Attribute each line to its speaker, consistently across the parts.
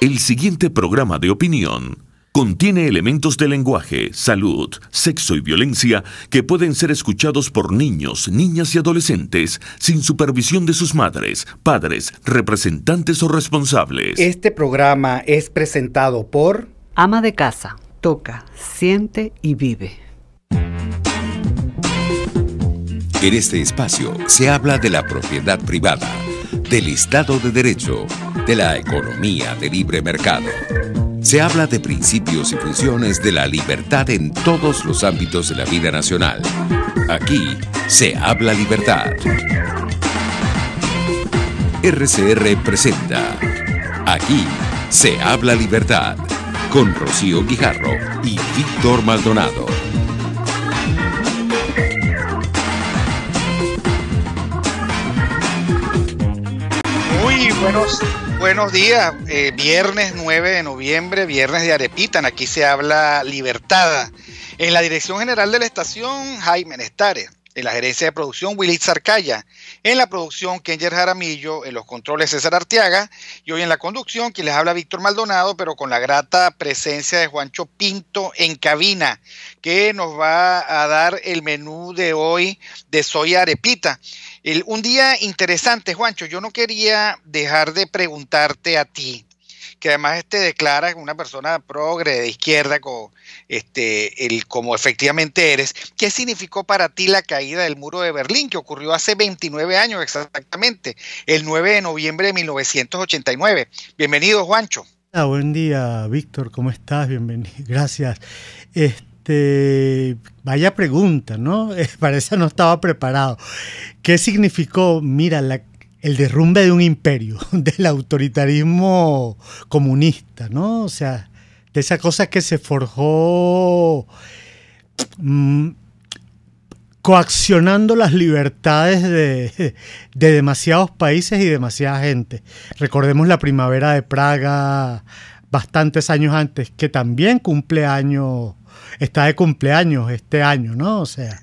Speaker 1: El siguiente programa de opinión contiene elementos de lenguaje, salud, sexo y violencia que pueden ser escuchados por niños, niñas y adolescentes sin supervisión de sus madres, padres, representantes o responsables.
Speaker 2: Este programa es presentado por
Speaker 3: Ama de Casa. Toca, siente y vive.
Speaker 4: En este espacio se habla de la propiedad privada, del Estado de Derecho, de la economía de libre mercado. Se habla de principios y funciones de la libertad en todos los ámbitos de la vida nacional. Aquí se habla libertad. RCR presenta Aquí se habla libertad, con Rocío Guijarro y Víctor Maldonado.
Speaker 5: Muy buenos días, viernes 9 de noviembre, viernes de Arepita, aquí se habla libertad. En la dirección general de la estación, Jaime Nestare. En la gerencia de producción, Willy Zarcaya. En la producción, Kenger Jaramillo. En los controles, César Arteaga. Y hoy en la conducción, quien les habla, Víctor Maldonado, pero con la grata presencia de Juancho Pinto en cabina, que nos va a dar el menú de hoy de Soy Arepita. Un día interesante, Juancho. Yo no quería dejar de preguntarte a ti, que además te declaras una persona progre, de izquierda, como efectivamente eres. ¿Qué significó para ti la caída del muro de Berlín, que ocurrió hace 29 años exactamente, el 9 de noviembre de 1989? Bienvenido, Juancho.
Speaker 6: Buen día, Víctor, ¿cómo estás? Bienvenido, gracias. Vaya pregunta, ¿no? Para esa no estaba preparado. ¿Qué significó? Mira, el derrumbe de un imperio, del autoritarismo comunista, ¿no? O sea, de esa cosa que se forjó coaccionando las libertades de demasiados países y demasiada gente. Recordemos la primavera de Praga bastantes años antes, que también está de cumpleaños este año, ¿no? O sea...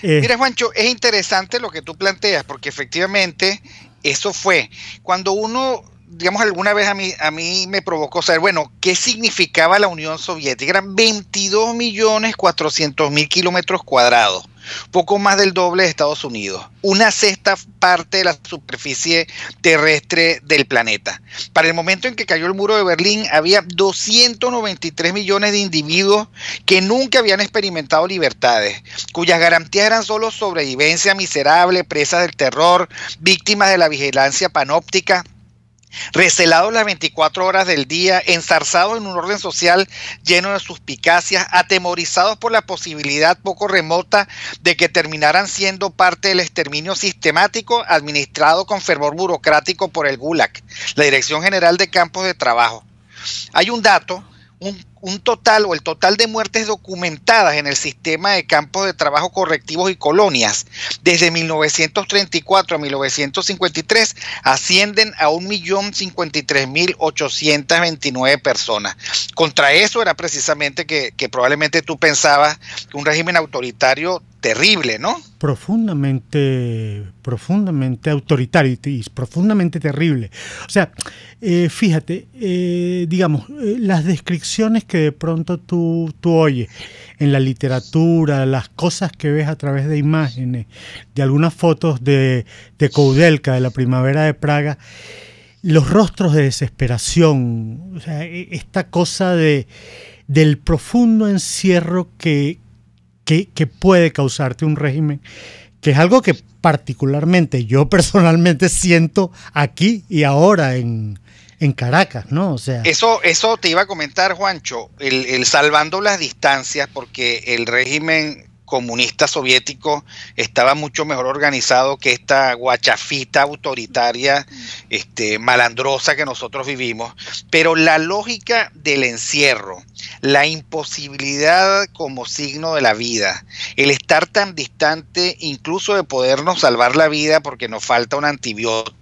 Speaker 5: Mira, Juancho, es interesante lo que tú planteas, porque efectivamente eso fue cuando uno, digamos, alguna vez a mí me provocó saber, bueno, ¿qué significaba la Unión Soviética? Eran 22.400.000 kilómetros cuadrados, poco más del doble de Estados Unidos, una sexta parte de la superficie terrestre del planeta. Para el momento en que cayó el muro de Berlín, había 293 millones de individuos que nunca habían experimentado libertades, cuyas garantías eran solo sobrevivencia miserable, presas del terror, víctimas de la vigilancia panóptica, recelados las 24 horas del día, enzarzados en un orden social lleno de suspicacias, atemorizados por la posibilidad poco remota de que terminaran siendo parte del exterminio sistemático administrado con fervor burocrático por el Gulag, la Dirección General de Campos de Trabajo. Hay un dato, el total de muertes documentadas en el sistema de campos de trabajo correctivos y colonias desde 1934 a 1953 ascienden a 1.053.829 personas. Contra eso era precisamente que probablemente tú pensabas que un régimen autoritario terrible, ¿no?
Speaker 6: Profundamente autoritario y profundamente terrible. O sea, fíjate, digamos, las descripciones que de pronto tú oyes en la literatura, las cosas que ves a través de imágenes, de algunas fotos de Koudelka, de la primavera de Praga, los rostros de desesperación, o sea, esta cosa del profundo encierro que puede causarte un régimen, que es algo que particularmente yo personalmente siento aquí y ahora en Caracas, ¿no? O sea,
Speaker 5: eso te iba a comentar, Juancho, el salvando las distancias, porque el régimen comunista soviético estaba mucho mejor organizado que esta guachafita autoritaria, malandrosa que nosotros vivimos, pero la lógica del encierro, la imposibilidad como signo de la vida, el estar tan distante incluso de podernos salvar la vida porque nos falta un antibiótico,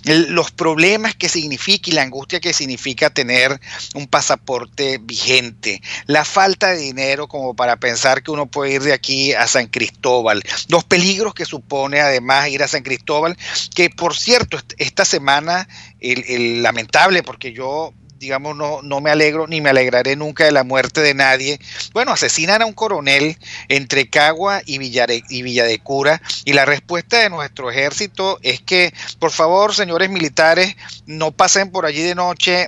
Speaker 5: los problemas que significa y la angustia que significa tener un pasaporte vigente, la falta de dinero como para pensar que uno puede ir de aquí a San Cristóbal, los peligros que supone además ir a San Cristóbal, que por cierto esta semana el lamentable, porque yo digamos, no me alegro ni me alegraré nunca de la muerte de nadie. Bueno, asesinan a un coronel entre Cagua y Villa de Cura, y la respuesta de nuestro ejército es que, por favor, señores militares, no pasen por allí de noche,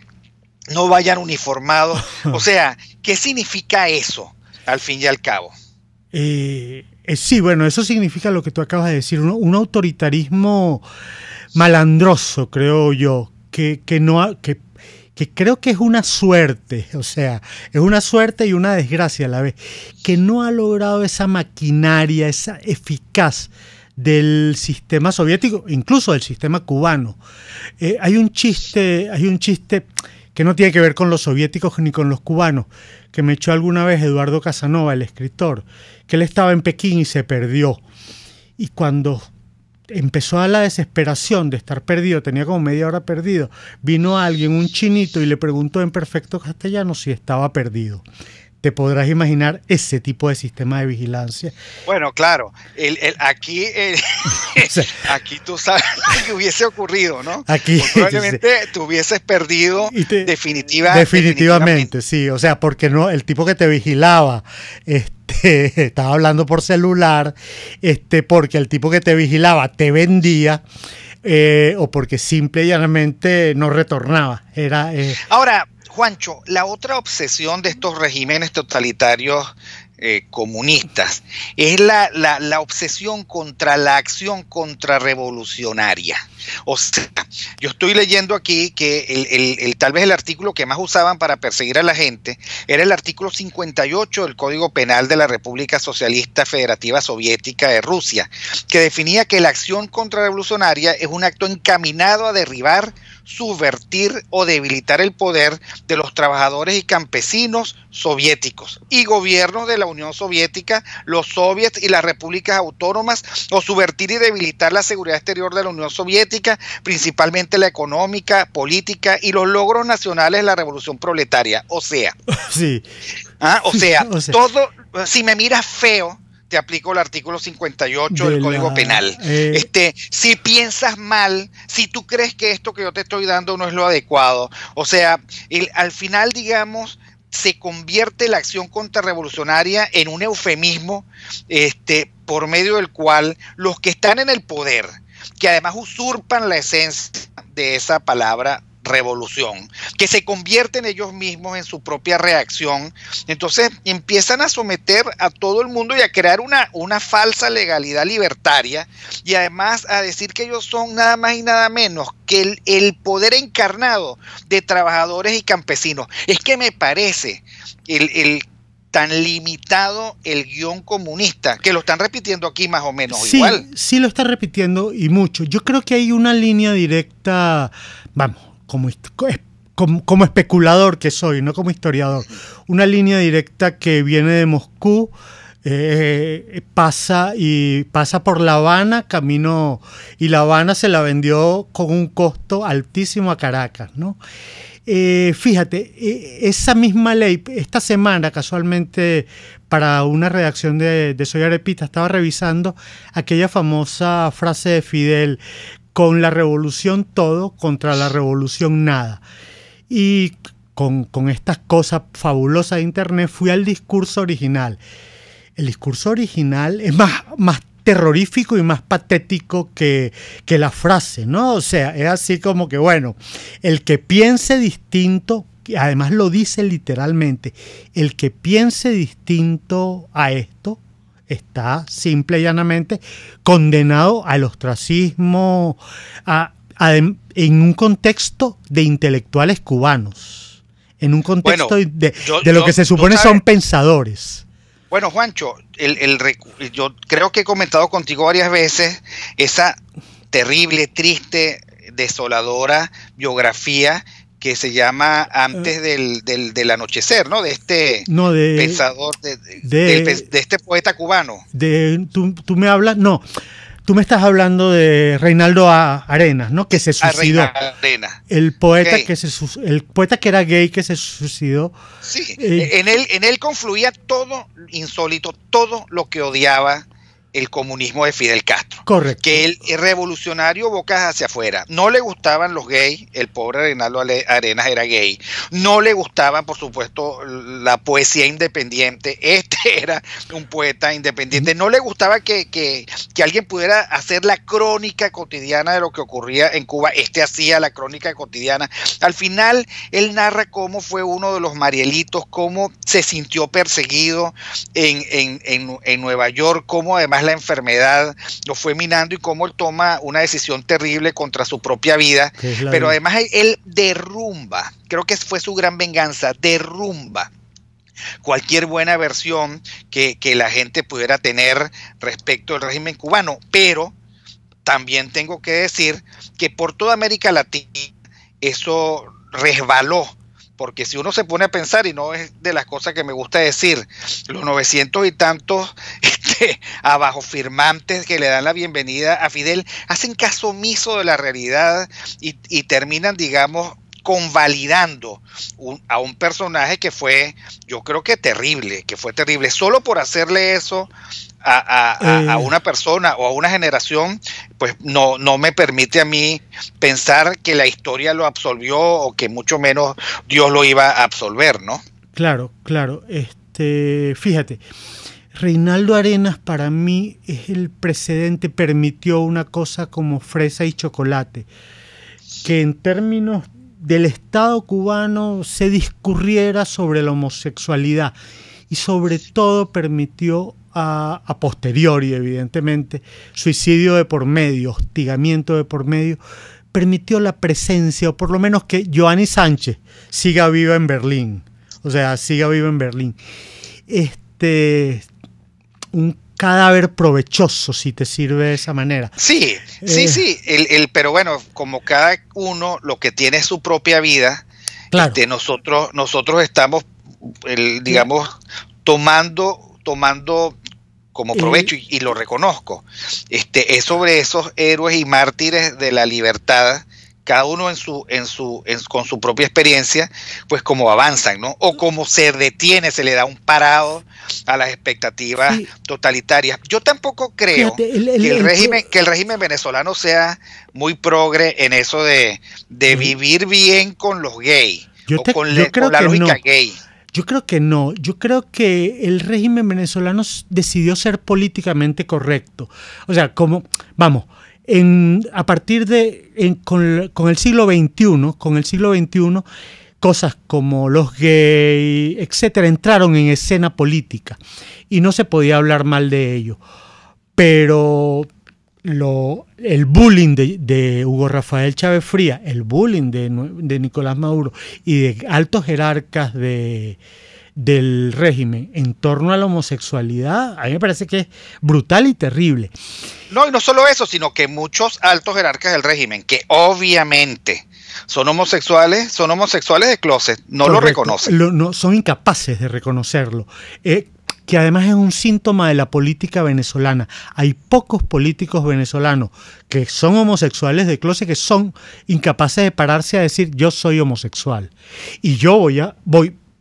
Speaker 5: no vayan uniformados. O sea, ¿qué significa eso, al fin y al cabo?
Speaker 6: Sí, bueno, eso significa lo que tú acabas de decir, un autoritarismo malandroso, creo yo, que creo que es una suerte, o sea, es una suerte y una desgracia a la vez, que no ha logrado esa maquinaria, esa eficaz del sistema soviético, incluso del sistema cubano. Hay un chiste que no tiene que ver con los soviéticos ni con los cubanos, que me echó alguna vez Eduardo Casanova, el escritor, que él estaba en Pekín y se perdió. Y cuando empezó a la desesperación de estar perdido, tenía como media hora perdido, vino alguien, un chinito, y le preguntó en perfecto castellano si estaba perdido. Te podrás imaginar ese tipo de sistema de vigilancia.
Speaker 5: Bueno, claro, aquí tú sabes lo que hubiese ocurrido, ¿no? Aquí probablemente te hubieses perdido definitivamente,
Speaker 6: sí, o sea, porque no, el tipo que te vigilaba estaba hablando por celular, porque el tipo que te vigilaba te vendía, o porque simple y llanamente no retornaba.
Speaker 5: Ahora, Juancho, la otra obsesión de estos regímenes totalitarios comunistas es la obsesión contra la acción contrarrevolucionaria. O sea, yo estoy leyendo aquí que tal vez el artículo que más usaban para perseguir a la gente era el artículo 58 del Código Penal de la República Socialista Federativa Soviética de Rusia, que definía que la acción contrarrevolucionaria es un acto encaminado a derribar, subvertir o debilitar el poder de los trabajadores y campesinos soviéticos y gobiernos de la Unión Soviética, los soviets y las repúblicas autónomas, o subvertir y debilitar la seguridad exterior de la Unión Soviética, principalmente la económica, política y los logros nacionales de la revolución proletaria. O sea,
Speaker 6: sí.
Speaker 5: O sea, todo, si me miras feo, te aplico el artículo 58 del Código Penal. Si piensas mal, si tú crees que esto que yo te estoy dando no es lo adecuado, o sea, al final, digamos, se convierte la acción contrarrevolucionaria en un eufemismo por medio del cual los que están en el poder, que además usurpan la esencia de esa palabra revolución, que se convierten ellos mismos en su propia reacción, entonces empiezan a someter a todo el mundo y a crear una falsa legalidad libertaria, y además a decir que ellos son nada más y nada menos que el poder encarnado de trabajadores y campesinos. Es que me parece tan limitado el guión comunista, que lo están repitiendo aquí más o menos igual.
Speaker 6: Sí lo está repitiendo, y mucho. Yo creo que hay una línea directa, vamos, como especulador que soy, no como historiador, una línea directa que viene de Moscú, pasa por La Habana, camino, y La Habana se la vendió con un costo altísimo a Caracas, ¿no? Fíjate, esa misma ley, esta semana casualmente para una redacción de Soy Arepita estaba revisando aquella famosa frase de Fidel: con la revolución todo, contra la revolución nada. Y con estas cosas fabulosas de internet fui al discurso original. El discurso original es más terrorífico y más patético que la frase, ¿no? O sea, es así como que, bueno, el que piense distinto, además lo dice literalmente, el que piense distinto a esto está simple y llanamente condenado al ostracismo, en un contexto de intelectuales cubanos, en un contexto de lo que se supone son pensadores.
Speaker 5: Bueno, Juancho, yo creo que he comentado contigo varias veces esa terrible, triste, desoladora biografía que se llama Antes del anochecer, ¿no? De este pensador, de este poeta cubano.
Speaker 6: Tú me hablas, no, tú me estás hablando de Reinaldo Arenas, ¿no? Que se suicidó. El poeta, okay, el poeta que era gay, que se suicidó.
Speaker 5: Sí, en él confluía todo insólito, todo lo que odiaba el comunismo de Fidel Castro.
Speaker 6: Correcto.
Speaker 5: Que él es revolucionario bocas hacia afuera. No le gustaban los gays, el pobre Reinaldo Arenas era gay. No le gustaba, por supuesto, la poesía independiente. Este era un poeta independiente. No le gustaba que alguien pudiera hacer la crónica cotidiana de lo que ocurría en Cuba. Este hacía la crónica cotidiana. Al final, él narra cómo fue uno de los Marielitos, cómo se sintió perseguido en Nueva York, cómo además la enfermedad lo fue minando y cómo él toma una decisión terrible contra su propia vida, pero además él derrumba, creo que fue su gran venganza, derrumba cualquier buena versión que la gente pudiera tener respecto al régimen cubano, pero también tengo que decir que por toda América Latina eso resbaló. Porque si uno se pone a pensar, y no es de las cosas que me gusta decir, los 900 y tantos abajo firmantes que le dan la bienvenida a Fidel hacen caso omiso de la realidad y terminan, digamos, convalidando a un personaje que fue, yo creo que terrible, solo por hacerle eso a una persona o a una generación, pues no me permite a mí pensar que la historia lo absolvió o que mucho menos Dios lo iba a absolver, ¿no?
Speaker 6: Claro. Fíjate, Reinaldo Arenas para mí es el precedente, permitió una cosa como fresa y chocolate, que en términos del Estado cubano se discurriera sobre la homosexualidad y sobre todo permitió a posteriori, evidentemente, suicidio de por medio, hostigamiento de por medio, permitió la presencia, o por lo menos que Joanny Sánchez siga viva en Berlín, un cadáver provechoso, si te sirve de esa manera.
Speaker 5: Sí, pero bueno, como cada uno lo que tiene es su propia vida, claro. Nosotros estamos, digamos, tomando como provecho y lo reconozco. Es sobre esos héroes y mártires de la libertad, cada uno con su propia experiencia, pues como avanzan, ¿no? O como se detiene, se le da un parado a las expectativas talitarias. Yo tampoco creo que el régimen venezolano sea muy progre en eso de vivir bien con los gays, con la lógica gay.
Speaker 6: Yo creo que no. Yo creo que el régimen venezolano decidió ser políticamente correcto. O sea, a partir de con el siglo XXI, cosas como los gays, etcétera, entraron en escena política y no se podía hablar mal de ello. Pero el bullying de Hugo Rafael Chávez Frías, el bullying de Nicolás Maduro y de altos jerarcas del régimen en torno a la homosexualidad, a mí me parece que es brutal y terrible.
Speaker 5: No, y no solo eso, sino que muchos altos jerarcas del régimen, que obviamente son homosexuales de closet, no lo reconocen.
Speaker 6: No, son incapaces de reconocerlo. Que además es un síntoma de la política venezolana. Hay pocos políticos venezolanos que son homosexuales de closet, que son incapaces de pararse a decir yo soy homosexual. Y yo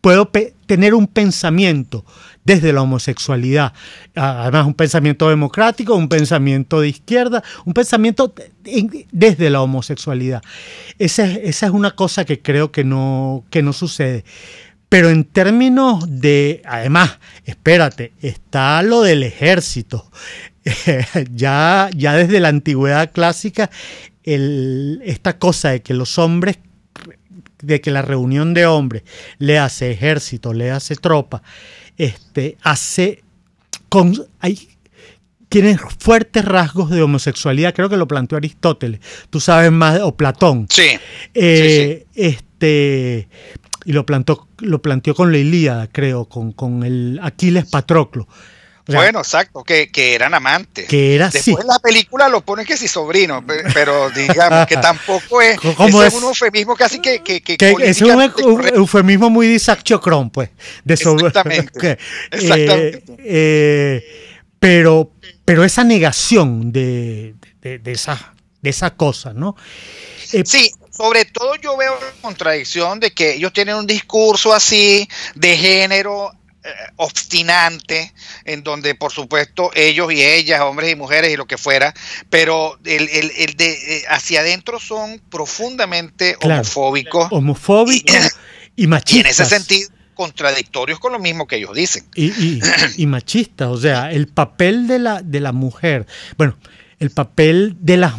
Speaker 6: puedo tener un pensamiento desde la homosexualidad, además un pensamiento democrático, un pensamiento de izquierda, un pensamiento desde la homosexualidad. Esa es una cosa que creo que no sucede. Pero en términos además, espérate, está lo del ejército. Ya desde la antigüedad clásica, esta cosa de que los hombres, de que la reunión de hombres le hace ejército, le hace tropa, tienen fuertes rasgos de homosexualidad. Creo que lo planteó Aristóteles, tú sabes más, o Platón.
Speaker 5: Sí.
Speaker 6: Y lo planteó con la Ilíada, creo, con el Aquiles Patroclo. O sea,
Speaker 5: bueno, exacto, que eran amantes. Después en la película lo ponen que sí sobrino, pero digamos que tampoco es. Ese es un eufemismo casi que
Speaker 6: es un eufemismo muy de Isaac Chocron, pues.
Speaker 5: Exactamente.
Speaker 6: Pero esa negación de esa cosa, ¿no?
Speaker 5: Sí. Sobre todo yo veo la contradicción de que ellos tienen un discurso así de género obstinante, en donde por supuesto ellos y ellas, hombres y mujeres y lo que fuera, pero hacia adentro son profundamente homofóbicos
Speaker 6: y machistas.
Speaker 5: Y en ese sentido contradictorios con lo mismo que ellos dicen.
Speaker 6: Y machistas, o sea, el papel de la mujer, bueno, el papel de la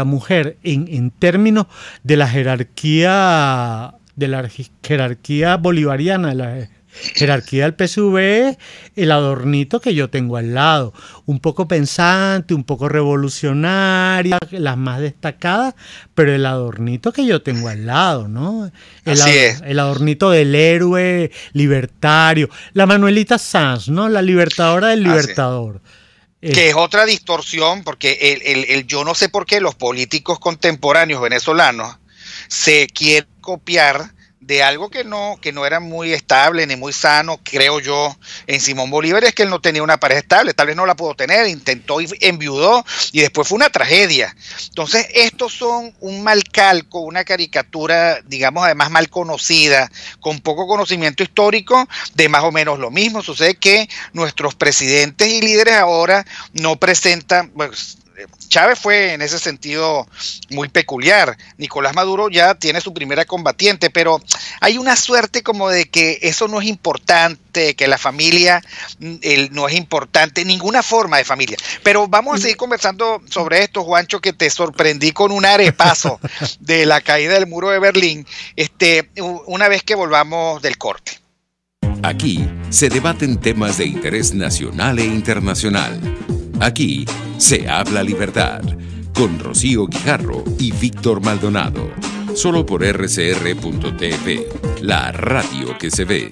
Speaker 6: mujer en términos de la jerarquía bolivariana, de la jerarquía del PSV, es el adornito que yo tengo al lado, un poco pensante, un poco revolucionaria, las más destacadas, pero el adornito que yo tengo al lado, ¿no? El adornito del héroe libertario, la Manuelita Sanz, ¿no? La libertadora del libertador.
Speaker 5: Que es otra distorsión, porque el yo no sé por qué los políticos contemporáneos venezolanos se quieren copiar de algo que no era muy estable ni muy sano, creo yo, en Simón Bolívar, es que él no tenía una pareja estable, tal vez no la pudo tener, intentó y enviudó, y después fue una tragedia. Entonces, estos son un mal calco, una caricatura, digamos, además mal conocida, con poco conocimiento histórico, de más o menos lo mismo. Sucede que nuestros presidentes y líderes ahora no presentan... Pues, Chávez fue en ese sentido muy peculiar. Nicolás Maduro ya tiene su primera combatiente, pero hay una suerte como de que eso no es importante, que la familia no es importante, ninguna forma de familia. Pero vamos a seguir conversando sobre esto, Juancho, que te sorprendí con un arepazo de la caída del muro de Berlín, una vez que volvamos del corte.
Speaker 4: Aquí se debaten temas de interés nacional e internacional. Aquí se habla libertad, con Rocío Guijarro y Víctor Maldonado. Solo por rcr.tv, la radio que se ve.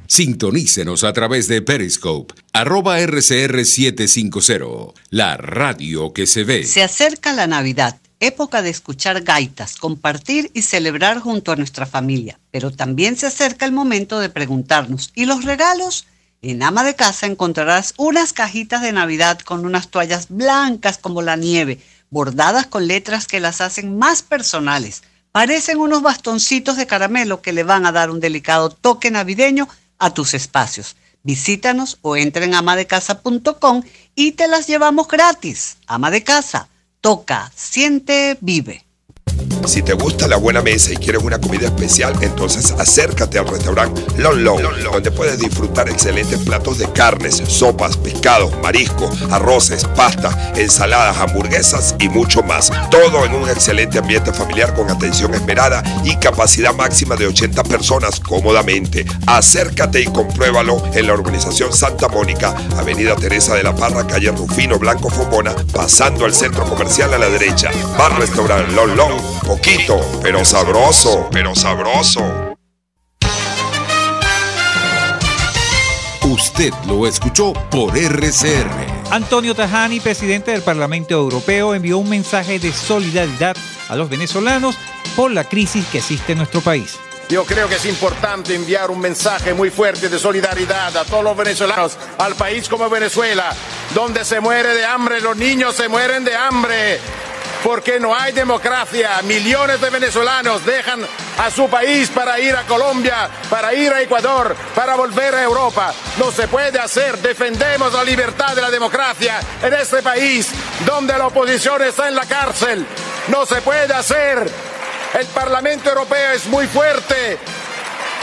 Speaker 4: Sintonícenos a través de Periscope, @RCR750, la radio que se ve.
Speaker 3: Se acerca la Navidad, época de escuchar gaitas, compartir y celebrar junto a nuestra familia. Pero también se acerca el momento de preguntarnos, ¿y los regalos? En Ama de Casa encontrarás unas cajitas de Navidad con unas toallas blancas como la nieve, bordadas con letras que las hacen más personales. Parecen unos bastoncitos de caramelo que le van a dar un delicado toque navideño a tus espacios. Visítanos o entra en amadecasa.com y te las llevamos gratis. Ama de Casa, toca, siente, vive.
Speaker 7: Si te gusta la buena mesa y quieres una comida especial, entonces acércate al restaurante Lon Lon, donde puedes disfrutar excelentes platos de carnes, sopas, pescados, mariscos, arroces, pastas, ensaladas, hamburguesas y mucho más. Todo en un excelente ambiente familiar con atención esmerada y capacidad máxima de 80 personas cómodamente. Acércate y compruébalo en la urbanización Santa Mónica, Avenida Teresa de la Parra, calle Rufino Blanco Fombona, pasando al centro comercial a la derecha. Bar Restaurante Lon Lon. Poquito, pero sabroso,
Speaker 4: Usted lo escuchó por RCR.
Speaker 8: Antonio Tajani, presidente del Parlamento Europeo, envió un mensaje de solidaridad a los venezolanos por la crisis que existe en nuestro país.
Speaker 9: Yo creo que es importante enviar un mensaje muy fuerte de solidaridad a todos los venezolanos, al país como Venezuela, donde se muere de hambre, los niños se mueren de hambre. Porque no hay democracia. Millones de venezolanos dejan a su país para ir a Colombia, para ir a Ecuador, para volver a Europa. No se puede hacer. Defendemos la libertad de la democracia en este país donde la oposición está en la cárcel. No se puede hacer. El Parlamento Europeo es muy fuerte.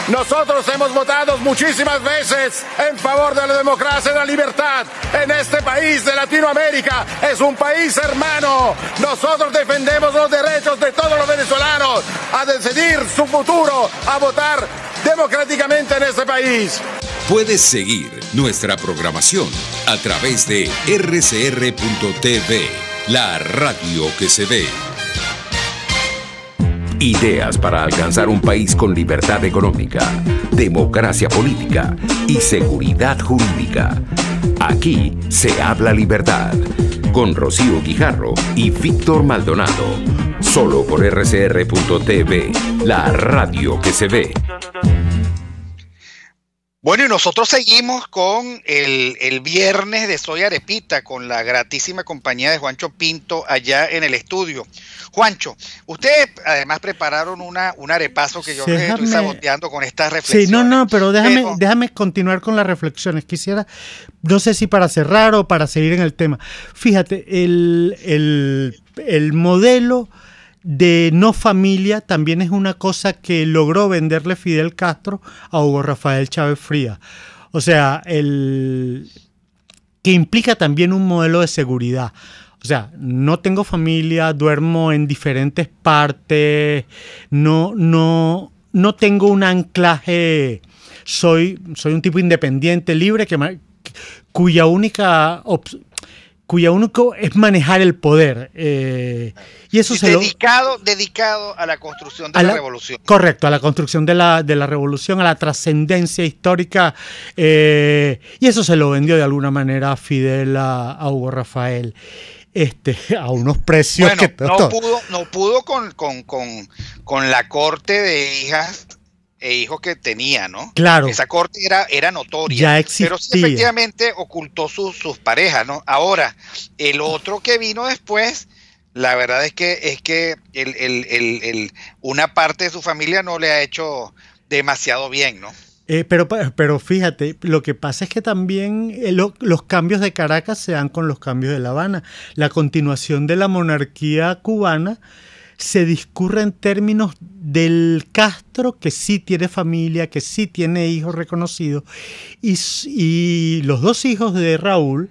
Speaker 9: Nosotros hemos votado muchísimas veces en favor de la democracia y la libertad en este país de Latinoamérica. Es un país hermano. Nosotros defendemos los derechos de todos los venezolanos a decidir su futuro, a votar democráticamente en este país.
Speaker 4: Puedes seguir nuestra programación a través de rcr.tv, la radio que se ve. Ideas para alcanzar un país con libertad económica, democracia política y seguridad jurídica. Aquí se habla libertad, con Rocío Guijarro y Víctor Maldonado. Solo por rcr.tv, la radio que se ve.
Speaker 5: Bueno, y nosotros seguimos con el viernes de Soy Arepita, con la gratísima compañía de Juancho Pinto allá en el estudio. Juancho, ustedes además prepararon un arepazo que yo les estoy saboteando con estas reflexiones.
Speaker 6: Sí, pero déjame continuar con las reflexiones. Quisiera, no sé si para cerrar o para seguir en el tema. Fíjate, el modelo de no familia también es una cosa que logró venderle Fidel Castro a Hugo Rafael Chávez Frías. O sea, que implica también un modelo de seguridad. O sea, no tengo familia, duermo en diferentes partes, no tengo un anclaje, soy un tipo independiente, libre, cuyo único es manejar el poder. Y eso
Speaker 5: dedicado a la construcción de la revolución.
Speaker 6: Correcto, a la construcción de la revolución, a la trascendencia histórica. Y eso se lo vendió de alguna manera Fidel a Hugo Rafael. A unos precios
Speaker 5: que no pudo con la corte de hijas e hijos que tenía, ¿no?
Speaker 6: Claro.
Speaker 5: Esa corte era notoria.
Speaker 6: Ya existía.
Speaker 5: Pero sí, efectivamente ocultó sus parejas, ¿no? Ahora, el otro que vino después, la verdad es que una parte de su familia no le ha hecho demasiado bien, ¿no?
Speaker 6: Pero fíjate, lo que pasa es que también los cambios de Caracas se dan con los cambios de La Habana. La continuación de la monarquía cubana se discurre en términos del Castro, que sí tiene familia, que sí tiene hijos reconocidos, y los dos hijos de Raúl,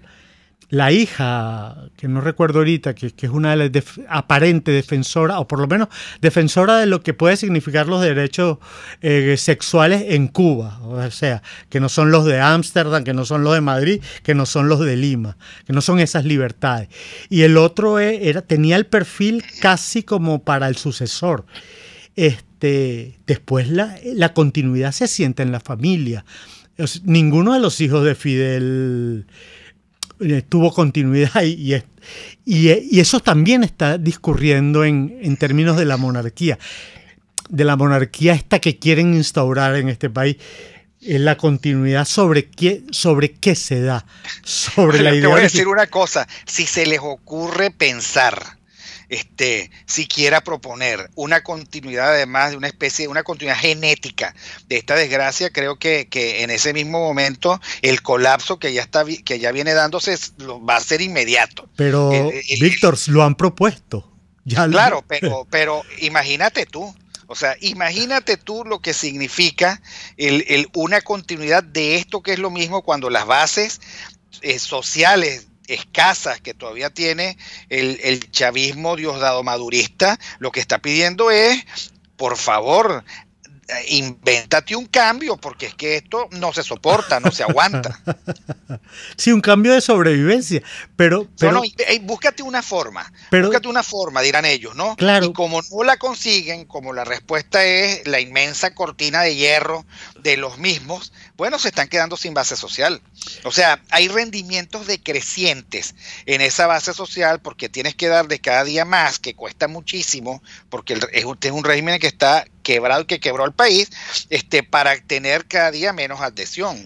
Speaker 6: la hija, que no recuerdo ahorita, que es una de las aparente defensora, o por lo menos defensora de lo que puede significar los derechos sexuales en Cuba, o sea, que no son los de Ámsterdam, que no son los de Madrid, que no son los de Lima, que no son esas libertades. Y el otro tenía el perfil casi como para el sucesor. Después la continuidad se siente en la familia. Ninguno de los hijos de Fidel tuvo continuidad y eso también está discurriendo en términos de la monarquía esta que quieren instaurar en este país. La continuidad sobre qué se da, sobre la idea.
Speaker 5: Te voy a decir una cosa, si se les ocurre pensar, siquiera proponer una continuidad, además de una continuidad genética de esta desgracia, creo que en ese mismo momento el colapso que ya viene dándose va a ser inmediato.
Speaker 6: Pero Víctor, lo han propuesto.
Speaker 5: Claro, pero imagínate tú. O sea, imagínate tú lo que significa una continuidad de esto, que es lo mismo cuando las bases sociales escasas que todavía tiene el chavismo diosdado madurista, lo que está pidiendo es, por favor, invéntate un cambio, porque es que esto no se soporta, no se aguanta.
Speaker 6: Sí, un cambio de sobrevivencia, pero
Speaker 5: búscate una forma, dirán ellos, ¿no?
Speaker 6: Claro.
Speaker 5: Y como no la consiguen, como la respuesta es la inmensa cortina de hierro de los mismos, bueno, se están quedando sin base social. O sea, hay rendimientos decrecientes en esa base social porque tienes que dar de cada día más, que cuesta muchísimo, porque es un régimen que está quebrado y que quebró al país, para tener cada día menos adhesión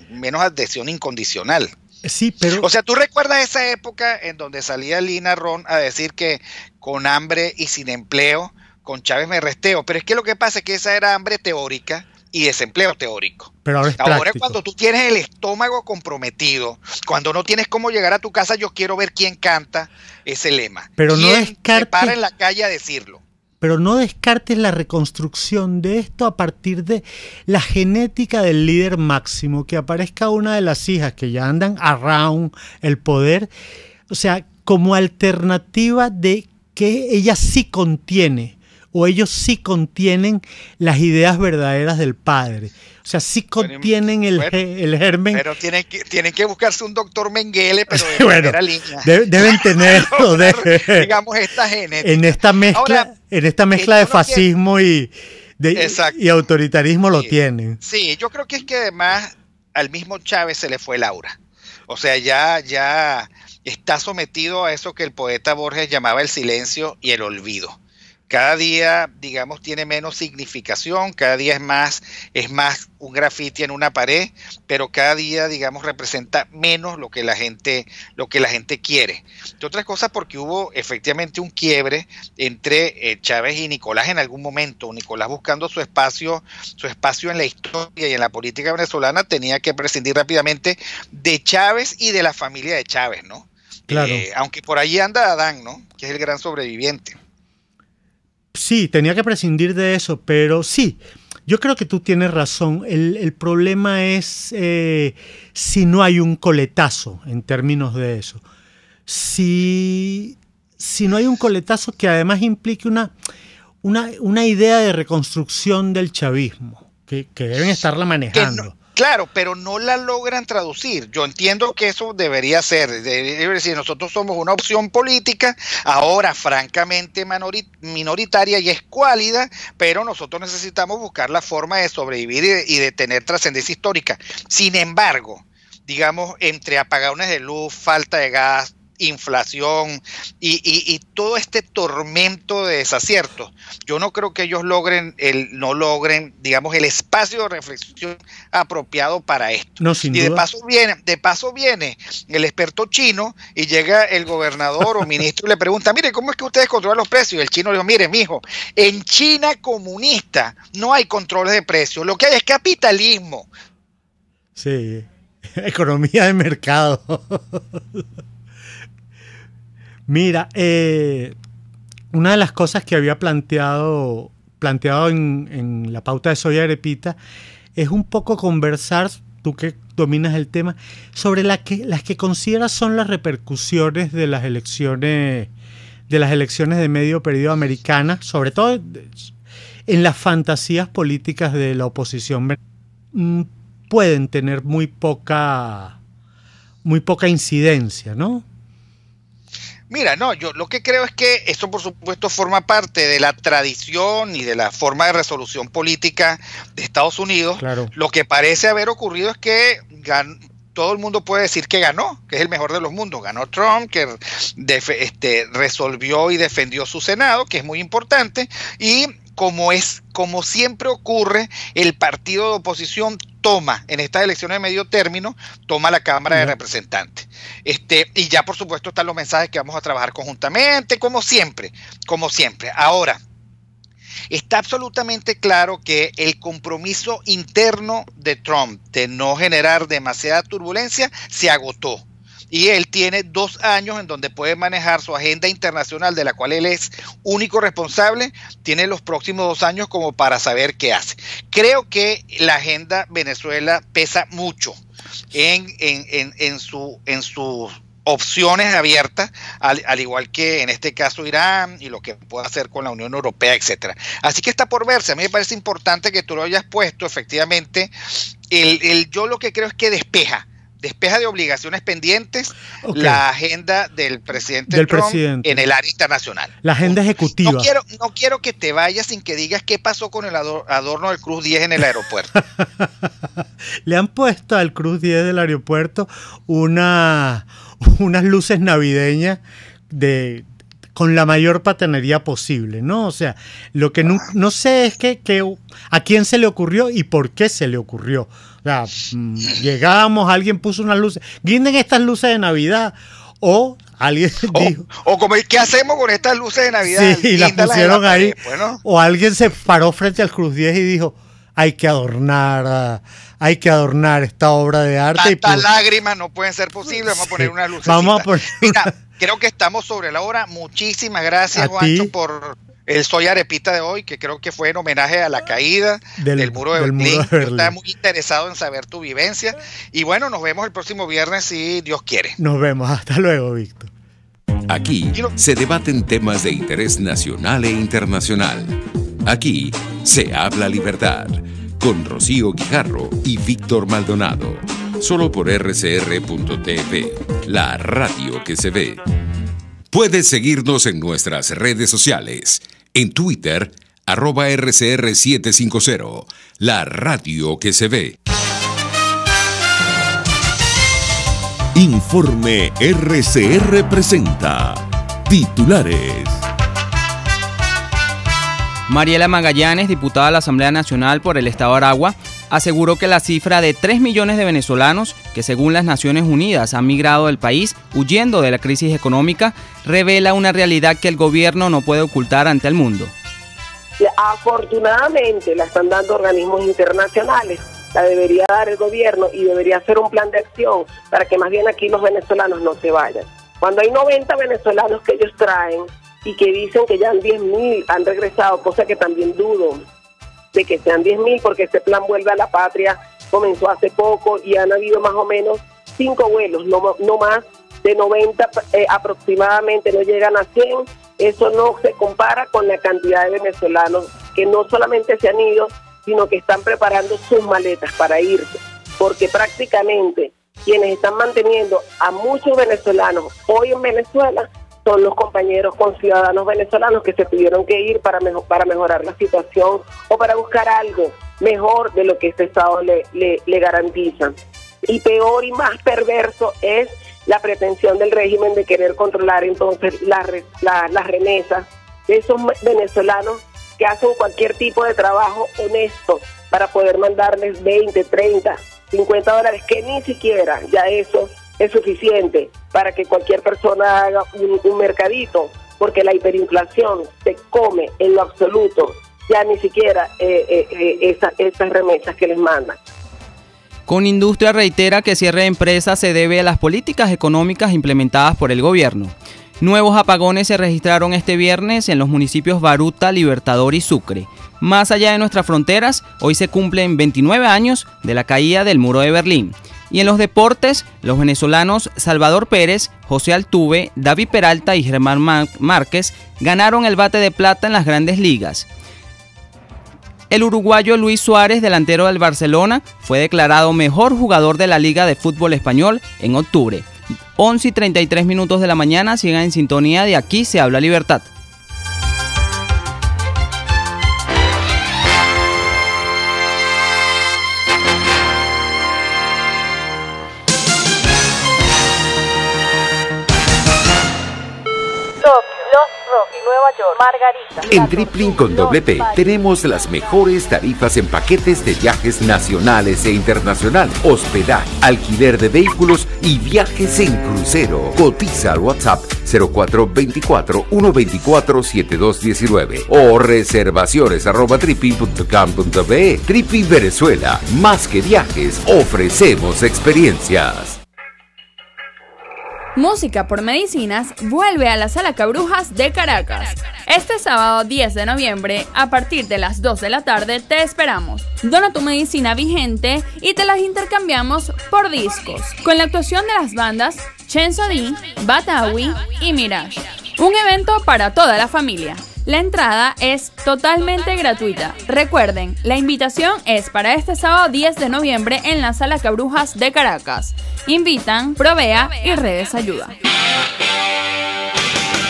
Speaker 5: incondicional.
Speaker 6: Sí, pero...
Speaker 5: O sea, ¿tú recuerdas esa época en donde salía Lina Ron a decir que con hambre y sin empleo, con Chávez me resteo? Pero es que lo que pasa es que esa era hambre teórica y desempleo teórico.
Speaker 6: Pero
Speaker 5: ahora cuando tú tienes el estómago comprometido, cuando no tienes cómo llegar a tu casa, yo quiero ver quién canta ese lema.
Speaker 6: Pero
Speaker 5: ¿Quién
Speaker 6: no
Speaker 5: se para en la calle a decirlo?
Speaker 6: Pero no descartes la reconstrucción de esto a partir de la genética del líder máximo, que aparezca una de las hijas que ya andan around el poder, o sea, como alternativa de que ella sí contiene, o ellos sí contienen las ideas verdaderas del padre. O sea, sí contienen el germen.
Speaker 5: Pero tienen que buscarse un doctor Mengele, pero de primera línea.
Speaker 6: Deben tenerlo.
Speaker 5: Digamos, esta genética.
Speaker 6: En esta mezcla de fascismo y autoritarismo lo tienen.
Speaker 5: Sí, yo creo que es que además al mismo Chávez se le fue el aura. O sea, ya está sometido a eso que el poeta Borges llamaba el silencio y el olvido. cada día, digamos, tiene menos significación, cada día es más un grafiti en una pared, pero cada día, digamos, representa menos lo que la gente quiere. De otras cosas, porque hubo efectivamente un quiebre entre Chávez y Nicolás en algún momento. Nicolás, buscando su espacio en la historia y en la política venezolana, tenía que prescindir rápidamente de Chávez y de la familia de Chávez, ¿no?
Speaker 6: Claro.
Speaker 5: Aunque por allí anda Adán, ¿no? Que es el gran sobreviviente.
Speaker 6: Sí, tenía que prescindir de eso, pero sí, yo creo que tú tienes razón. El problema es si no hay un coletazo en términos de eso. Si no hay un coletazo que además implique una idea de reconstrucción del chavismo, que deben estarla manejando.
Speaker 5: Claro, pero no la logran traducir. Yo entiendo que eso debería ser. Debe decir, nosotros somos una opción política, ahora francamente minoritaria y escuálida, pero nosotros necesitamos buscar la forma de sobrevivir y de tener trascendencia histórica. Sin embargo, digamos, entre apagones de luz, falta de gas, inflación y todo este tormento de desaciertos, yo no creo que ellos no logren, digamos, el espacio de reflexión apropiado para esto.
Speaker 6: No, sin
Speaker 5: y
Speaker 6: duda.
Speaker 5: de paso viene el experto chino y llega el gobernador o ministro y le pregunta, mire, ¿cómo es que ustedes controlan los precios? Y el chino le dijo, mire, mijo, en China comunista no hay controles de precios, lo que hay es capitalismo.
Speaker 6: Sí, economía de mercado. Mira, una de las cosas que había planteado en la pauta de Soy Arepita es un poco conversar, tú que dominas el tema, sobre las que consideras son las repercusiones de las elecciones de medio periodo americanas, sobre todo en las fantasías políticas de la oposición. Pueden tener muy poca incidencia, ¿no?
Speaker 5: Mira, no, yo lo que creo es que esto por supuesto forma parte de la tradición y de la forma de resolución política de Estados Unidos.
Speaker 6: Claro.
Speaker 5: Lo que parece haber ocurrido es que todo el mundo puede decir que ganó, que es el mejor de los mundos. Ganó Trump, que resolvió y defendió su Senado, que es muy importante, y como siempre ocurre, el partido de oposición toma, en estas elecciones de medio término, toma la Cámara de Representantes. Y ya por supuesto están los mensajes que vamos a trabajar conjuntamente, como siempre. Ahora, está absolutamente claro que el compromiso interno de Trump de no generar demasiada turbulencia se agotó. Y él tiene 2 años en donde puede manejar su agenda internacional, de la cual él es único responsable. Tiene los próximos 2 años como para saber qué hace. Creo que la agenda Venezuela pesa mucho en sus opciones abiertas, al igual que en este caso Irán y lo que pueda hacer con la Unión Europea, etcétera. Así que está por verse. A mí me parece importante que tú lo hayas puesto. Efectivamente, yo lo que creo es que despeja de obligaciones pendientes la agenda del presidente Trump en el área internacional.
Speaker 6: La agenda ejecutiva.
Speaker 5: No quiero que te vayas sin que digas qué pasó con el adorno del Cruz 10 en el aeropuerto.
Speaker 6: Le han puesto al Cruz 10 del aeropuerto unas luces navideñas con la mayor patanería posible, ¿no? O sea, lo que no sé es que a quién se le ocurrió y por qué se le ocurrió. O sea, llegamos, alguien puso unas luces, guinden estas luces de Navidad, o alguien dijo...
Speaker 5: O como, ¿qué hacemos con estas luces de Navidad?
Speaker 6: Sí, y las pusieron ahí. Bueno. O alguien se paró frente al Cruz 10 y dijo, hay que adornar esta obra de arte.
Speaker 5: Tantas lágrimas no pueden ser posibles, vamos a poner unas luces. Mira, creo que estamos sobre la hora. Muchísimas gracias, Juancho, por el Soy Arepita de hoy, que creo que fue en homenaje a la caída del muro de Berlín. Yo estaba muy interesado en saber tu vivencia. Y bueno, nos vemos el próximo viernes si Dios quiere.
Speaker 6: Nos vemos. Hasta luego, Víctor.
Speaker 4: Aquí se debaten temas de interés nacional e internacional. Aquí se habla libertad. Con Rocío Guijarro y Víctor Maldonado. Solo por rcr.tv, la radio que se ve. Puedes seguirnos en nuestras redes sociales. En Twitter, @RCR750, la radio que se ve.
Speaker 1: Informe RCR presenta titulares.
Speaker 10: Mariela Magallanes, diputada de la Asamblea Nacional por el Estado de Aragua, aseguró que la cifra de 3 millones de venezolanos que según las Naciones Unidas han migrado del país huyendo de la crisis económica revela una realidad que el gobierno no puede ocultar ante el mundo.
Speaker 11: Afortunadamente la están dando organismos internacionales, la debería dar el gobierno y debería hacer un plan de acción para que más bien aquí los venezolanos no se vayan. Cuando hay 90 venezolanos que ellos traen y que dicen que ya 10.000 han regresado, cosa que también dudo de que sean 10.000 porque este plan Vuelve a la Patria comenzó hace poco y han habido más o menos 5 vuelos, no más de 90 aproximadamente, no llegan a 100. Eso no se compara con la cantidad de venezolanos que no solamente se han ido, sino que están preparando sus maletas para irse, porque prácticamente quienes están manteniendo a muchos venezolanos hoy en Venezuela son los compañeros conciudadanos venezolanos que se tuvieron que ir para mejorar la situación o para buscar algo mejor de lo que este Estado le garantiza. Y peor y más perverso es la pretensión del régimen de querer controlar entonces las remesas de esos venezolanos que hacen cualquier tipo de trabajo honesto para poder mandarles 20, 30, 50 dólares, que ni siquiera ya eso es suficiente para que cualquier persona haga un mercadito, porque la hiperinflación se come en lo absoluto ya ni siquiera esas remesas que les mandan.
Speaker 10: Con Industria reitera que cierre de empresas se debe a las políticas económicas implementadas por el gobierno. Nuevos apagones se registraron este viernes en los municipios Baruta, Libertador y Sucre. Más allá de nuestras fronteras, hoy se cumplen 29 años de la caída del muro de Berlín. Y en los deportes, los venezolanos Salvador Pérez, José Altuve, David Peralta y Germán Márquez ganaron el bate de plata en las grandes ligas. El uruguayo Luis Suárez, delantero del Barcelona, fue declarado mejor jugador de la Liga de Fútbol Español en octubre. 11:33 de la mañana, sigan en sintonía de Aquí se habla Libertad.
Speaker 12: Nueva York, Margarita.
Speaker 4: En Tripling con doble P tenemos las mejores tarifas en paquetes de viajes nacionales e internacionales, hospedaje, alquiler de vehículos y viajes en crucero. Cotiza al WhatsApp 0424-124-7219 o reservaciones@tripling.com.be. Tripling Venezuela, más que viajes, ofrecemos experiencias.
Speaker 13: Música por Medicinas vuelve a la Sala Cabrujas de Caracas. Este sábado 10 de noviembre, a partir de las 2 de la tarde, te esperamos. Dona tu medicina vigente y te las intercambiamos por discos, con la actuación de las bandas Chenzo D, Batawi y Mirage. Un evento para toda la familia. La entrada es totalmente gratuita. Recuerden, la invitación es para este sábado 10 de noviembre en la Sala Cabrujas de Caracas. Invitan Provea y Redes Ayuda.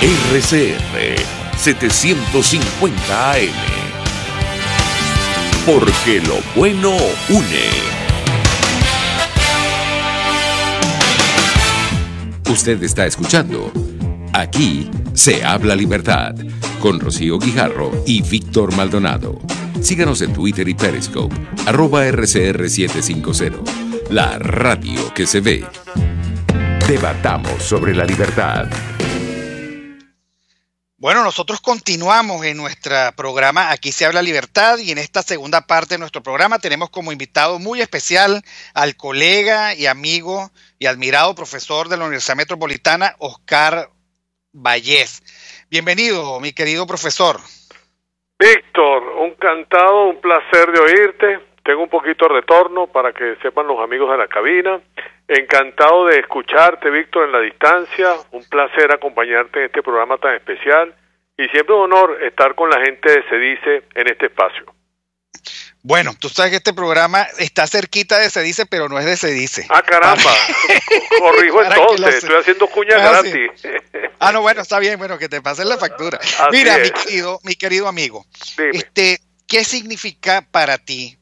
Speaker 1: RCR 750 AM. Porque lo bueno une.
Speaker 4: Usted está escuchando Aquí se habla Libertad con Rocío Guijarro y Víctor Maldonado. Síganos en Twitter y Periscope @RCR750. La radio que se ve. Debatamos sobre la libertad.
Speaker 5: Bueno, nosotros continuamos en nuestro programa Aquí se habla Libertad y en esta segunda parte de nuestro programa tenemos como invitado muy especial al colega y amigo y admirado profesor de la Universidad Metropolitana, Oscar Vallés. Bienvenido, mi querido profesor.
Speaker 14: Víctor, encantado, un placer de oírte. Tengo un poquito de retorno para que sepan los amigos de la cabina. Encantado de escucharte, Víctor, en la distancia. Un placer acompañarte en este programa tan especial. Y siempre un honor estar con la gente de Se Dice en este espacio.
Speaker 5: Bueno, tú sabes que este programa está cerquita de Se Dice, pero no es de Se Dice.
Speaker 14: Ah, caramba. Corrijo entonces, estoy haciendo cuña gratis.
Speaker 5: Sí. No, bueno, está bien, bueno, que te pasen la factura. Así Mira, mi querido amigo, ¿qué significa para ti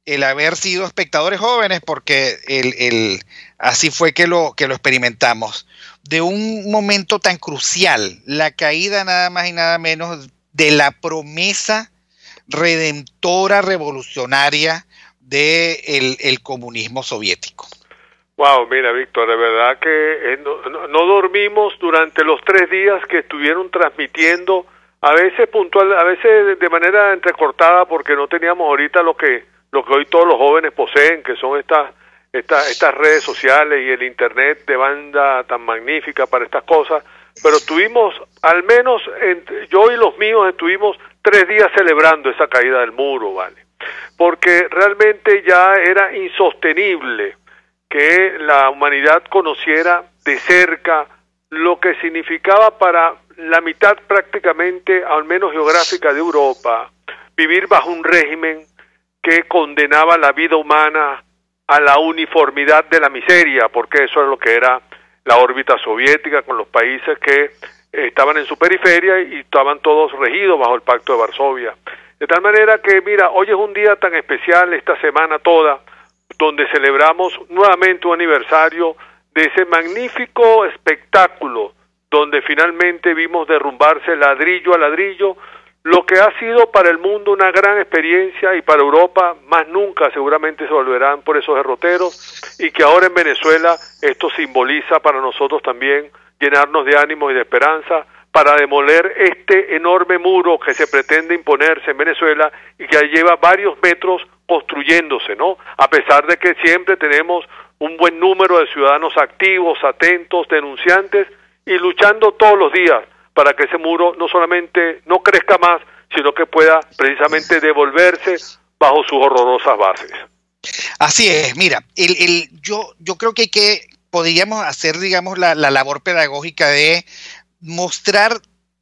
Speaker 5: el haber sido espectadores jóvenes? Porque así fue que lo experimentamos, de un momento tan crucial, la caída nada más y nada menos de la promesa redentora, revolucionaria del comunismo soviético.
Speaker 14: Wow, mira, Víctor, de verdad que no dormimos durante los 3 días que estuvieron transmitiendo, a veces puntual, a veces de manera entrecortada, porque no teníamos ahorita lo que hoy todos los jóvenes poseen, que son estas redes sociales y el internet de banda tan magnífica para estas cosas, pero tuvimos, al menos yo y los míos estuvimos 3 días celebrando esa caída del muro, ¿vale? Porque realmente ya era insostenible que la humanidad conociera de cerca lo que significaba para la mitad prácticamente, al menos geográfica, de Europa, vivir bajo un régimen que condenaba la vida humana a la uniformidad de la miseria, porque eso es lo que era la órbita soviética, con los países que estaban en su periferia y estaban todos regidos bajo el Pacto de Varsovia. De tal manera que, mira, hoy es un día tan especial, esta semana toda, donde celebramos nuevamente un aniversario de ese magnífico espectáculo, donde finalmente vimos derrumbarse ladrillo a ladrillo, lo que ha sido para el mundo una gran experiencia, y para Europa más nunca seguramente se volverán por esos derroteros, y que ahora en Venezuela esto simboliza para nosotros también llenarnos de ánimo y de esperanza para demoler este enorme muro que se pretende imponerse en Venezuela y que ya lleva varios metros construyéndose, ¿no? A pesar de que siempre tenemos un buen número de ciudadanos activos, atentos, denunciantes y luchando todos los días para que ese muro no solamente no crezca más, sino que pueda precisamente devolverse bajo sus horrorosas bases.
Speaker 5: Así es, mira, yo creo que podríamos hacer, digamos, la labor pedagógica de mostrar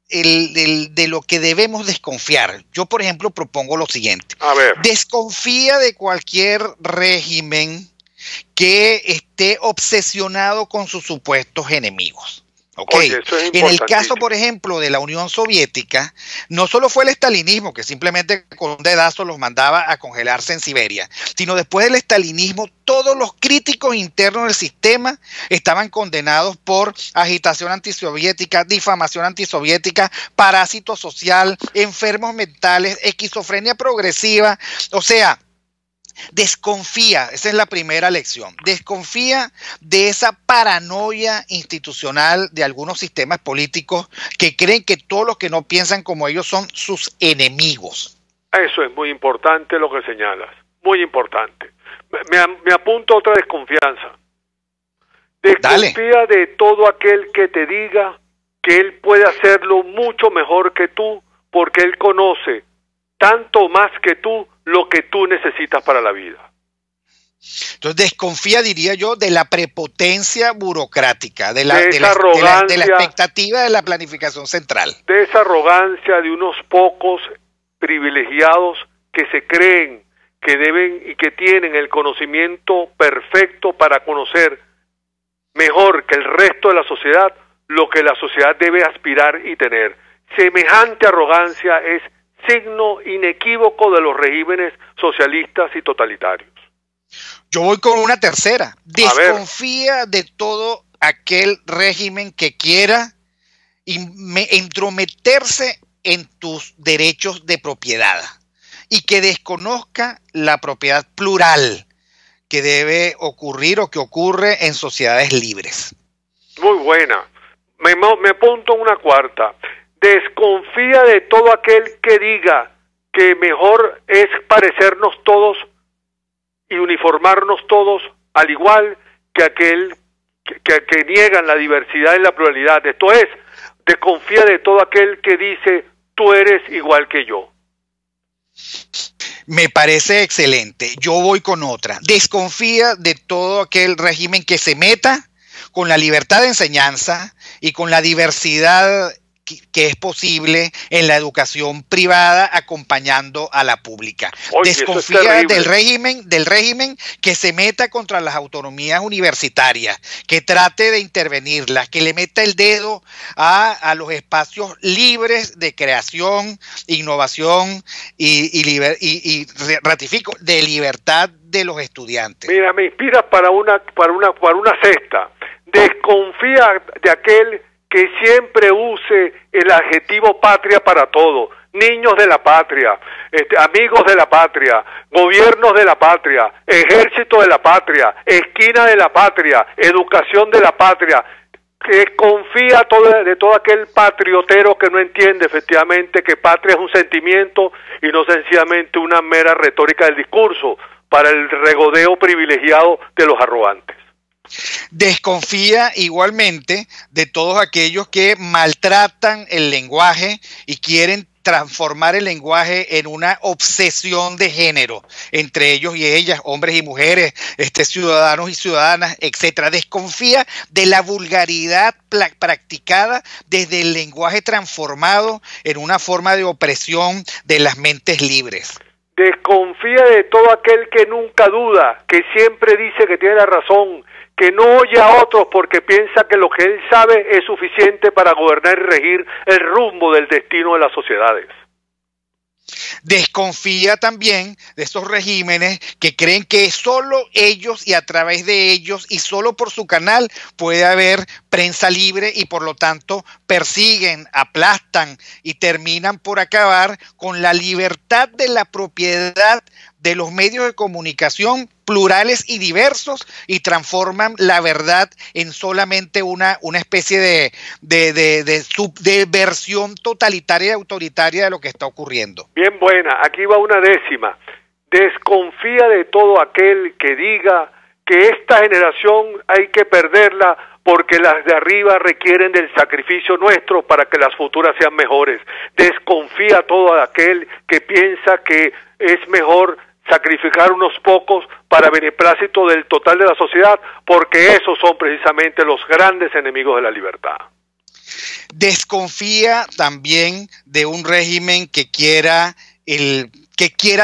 Speaker 5: de lo que debemos desconfiar. Yo, por ejemplo, propongo lo siguiente. A ver. Desconfía de cualquier régimen que esté obsesionado con sus supuestos enemigos. Okay. Oye, en el caso, por ejemplo, de la Unión Soviética, no solo fue el estalinismo, que simplemente con un dedazo los mandaba a congelarse en Siberia, sino después del estalinismo, todos los críticos internos del sistema estaban condenados por agitación antisoviética, difamación antisoviética, parásito social, enfermos mentales, esquizofrenia progresiva, o sea, desconfía, esa es la primera lección, desconfía de esa paranoia institucional de algunos sistemas políticos que creen que todos los que no piensan como ellos son sus enemigos.
Speaker 14: Eso es muy importante lo que señalas, muy importante. Me apunto a otra desconfianza. Desconfía de todo aquel que te diga que él puede hacerlo mucho mejor que tú, porque él conoce tanto más que tú lo que tú necesitas para la vida.
Speaker 5: Entonces desconfía, diría yo, de la prepotencia burocrática, de la expectativa de la planificación central.
Speaker 14: De esa arrogancia de unos pocos privilegiados que se creen que deben y que tienen el conocimiento perfecto para conocer mejor que el resto de la sociedad lo que la sociedad debe aspirar y tener. Semejante arrogancia es signo inequívoco de los regímenes socialistas y totalitarios.
Speaker 5: Yo voy con una tercera. Desconfía de todo aquel régimen que quiera entrometerse en tus derechos de propiedad y que desconozca la propiedad plural que debe ocurrir o que ocurre en sociedades libres.
Speaker 14: Muy buena. Me apunto una cuarta. Desconfía de todo aquel que diga que mejor es parecernos todos y uniformarnos todos, al igual que aquel que niegan la diversidad y la pluralidad. Esto es, desconfía de todo aquel que dice, tú eres igual que yo.
Speaker 5: Me parece excelente. Yo voy con otra. Desconfía de todo aquel régimen que se meta con la libertad de enseñanza y con la diversidad que es posible en la educación privada acompañando a la pública. Oye, desconfía del régimen que se meta contra las autonomías universitarias, que trate de intervenirlas, que le meta el dedo a los espacios libres de creación, innovación y ratifico, de libertad de los estudiantes.
Speaker 14: Mira, me inspiras para una cesta. Desconfía de aquel que siempre use el adjetivo patria para todo. niños de la patria, amigos de la patria, gobiernos de la patria, ejército de la patria, esquina de la patria, educación de la patria, que confía de todo aquel patriotero que no entiende efectivamente que patria es un sentimiento y no sencillamente una mera retórica del discurso para el regodeo privilegiado de los arrogantes.
Speaker 5: Desconfía igualmente de todos aquellos que maltratan el lenguaje y quieren transformar el lenguaje en una obsesión de género, entre ellos y ellas, hombres y mujeres, ciudadanos y ciudadanas, etcétera. Desconfía de la vulgaridad practicada desde el lenguaje transformado en una forma de opresión de las mentes libres.
Speaker 14: Desconfía de todo aquel que nunca duda, que siempre dice que tiene la razón, que no oye a otros porque piensa que lo que él sabe es suficiente para gobernar y regir el rumbo del destino de las sociedades.
Speaker 5: Desconfía también de esos regímenes que creen que solo ellos y a través de ellos y solo por su canal puede haber prensa libre y por lo tanto persiguen, aplastan y terminan por acabar con la libertad de la propiedad de los medios de comunicación plurales y diversos y transforman la verdad en solamente una especie de versión totalitaria y autoritaria de lo que está ocurriendo.
Speaker 14: Bien buena, aquí va una décima. Desconfía de todo aquel que diga que esta generación hay que perderla porque las de arriba requieren del sacrificio nuestro para que las futuras sean mejores. Desconfía todo aquel que piensa que es mejor sacrificar unos pocos para beneplácito del total de la sociedad, porque esos son precisamente los grandes enemigos de la libertad.
Speaker 5: Desconfía también de un régimen que quiera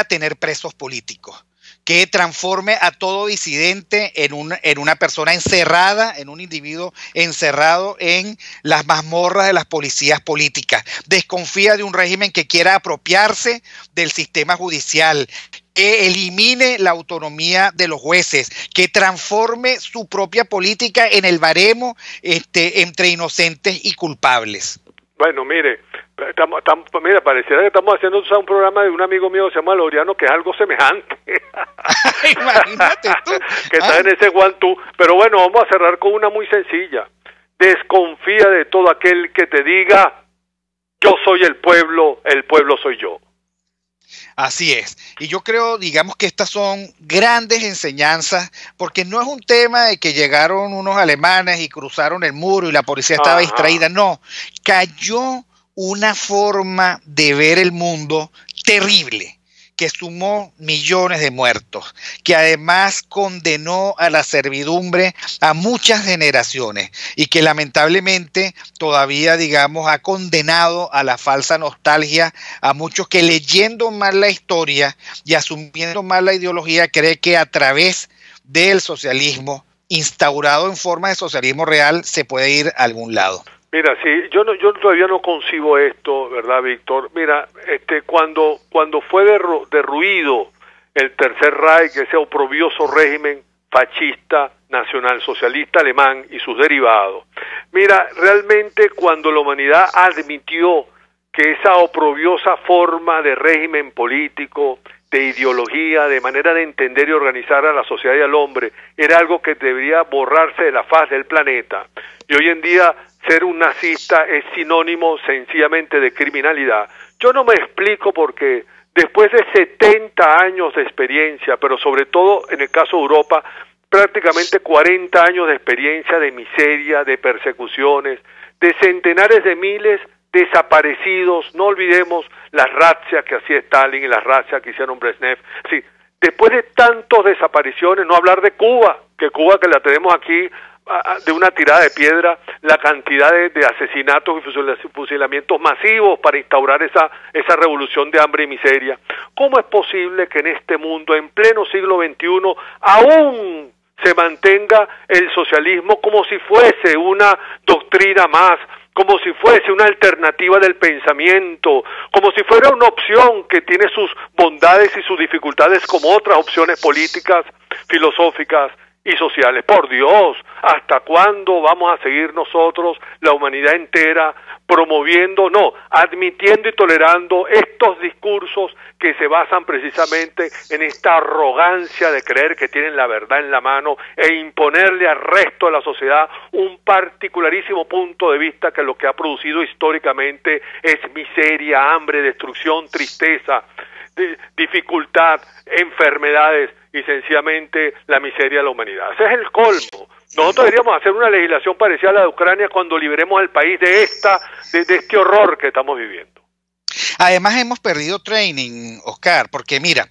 Speaker 5: tener presos políticos, que transforme a todo disidente en una persona encerrada, en un individuo encerrado en las mazmorras de las policías políticas. Desconfía de un régimen que quiera apropiarse del sistema judicial, que elimine la autonomía de los jueces, que transforme su propia política en el baremo entre inocentes y culpables.
Speaker 14: Bueno, mire, pareciera que estamos haciendo un programa de un amigo mío que se llama Laureano, que es algo semejante.
Speaker 5: Imagínate tú.
Speaker 14: Que está en ese guantú. Pero bueno, vamos a cerrar con una muy sencilla. Desconfía de todo aquel que te diga, yo soy el pueblo soy yo.
Speaker 5: Así es, y yo creo, digamos que estas son grandes enseñanzas, porque no es un tema de que llegaron unos alemanes y cruzaron el muro y la policía estaba distraída, no, cayó una forma de ver el mundo terrible, que sumó millones de muertos, que además condenó a la servidumbre a muchas generaciones y que lamentablemente todavía, digamos, ha condenado a la falsa nostalgia a muchos que leyendo mal la historia y asumiendo mal la ideología cree que a través del socialismo instaurado en forma de socialismo real se puede ir a algún lado.
Speaker 14: Mira, sí, yo todavía no concibo esto, ¿verdad, Víctor? Mira, cuando fue derruido el Tercer Reich, ese oprobioso régimen fascista, nacionalsocialista alemán y sus derivados, mira, realmente cuando la humanidad admitió que esa oprobiosa forma de régimen político, de ideología, de manera de entender y organizar a la sociedad y al hombre, era algo que debería borrarse de la faz del planeta, y hoy en día ser un nazista es sinónimo sencillamente de criminalidad. Yo no me explico porque después de 70 años de experiencia, pero sobre todo en el caso de Europa, prácticamente 40 años de experiencia de miseria, de persecuciones, de centenares de miles desaparecidos, no olvidemos las razzias que hacía Stalin y las razzias que hicieron Brezhnev. Sí, después de tantas desapariciones, no hablar de Cuba, que la tenemos aquí de una tirada de piedra, la cantidad de asesinatos y fusilamientos masivos para instaurar esa revolución de hambre y miseria. ¿Cómo es posible que en este mundo, en pleno siglo XXI, aún se mantenga el socialismo como si fuese una doctrina más, como si fuese una alternativa del pensamiento, como si fuera una opción que tiene sus bondades y sus dificultades como otras opciones políticas, filosóficas y sociales. Por Dios, ¿hasta cuándo vamos a seguir nosotros, la humanidad entera, promoviendo, no, admitiendo y tolerando estos discursos que se basan precisamente en esta arrogancia de creer que tienen la verdad en la mano e imponerle al resto de la sociedad un particularísimo punto de vista que lo que ha producido históricamente es miseria, hambre, destrucción, tristeza, dificultad, enfermedades y sencillamente la miseria de la humanidad? Ese es el colmo. Nosotros deberíamos hacer una legislación parecida a la de Ucrania cuando liberemos al país de este horror que estamos viviendo.
Speaker 5: Además hemos perdido training, Oscar, porque mira,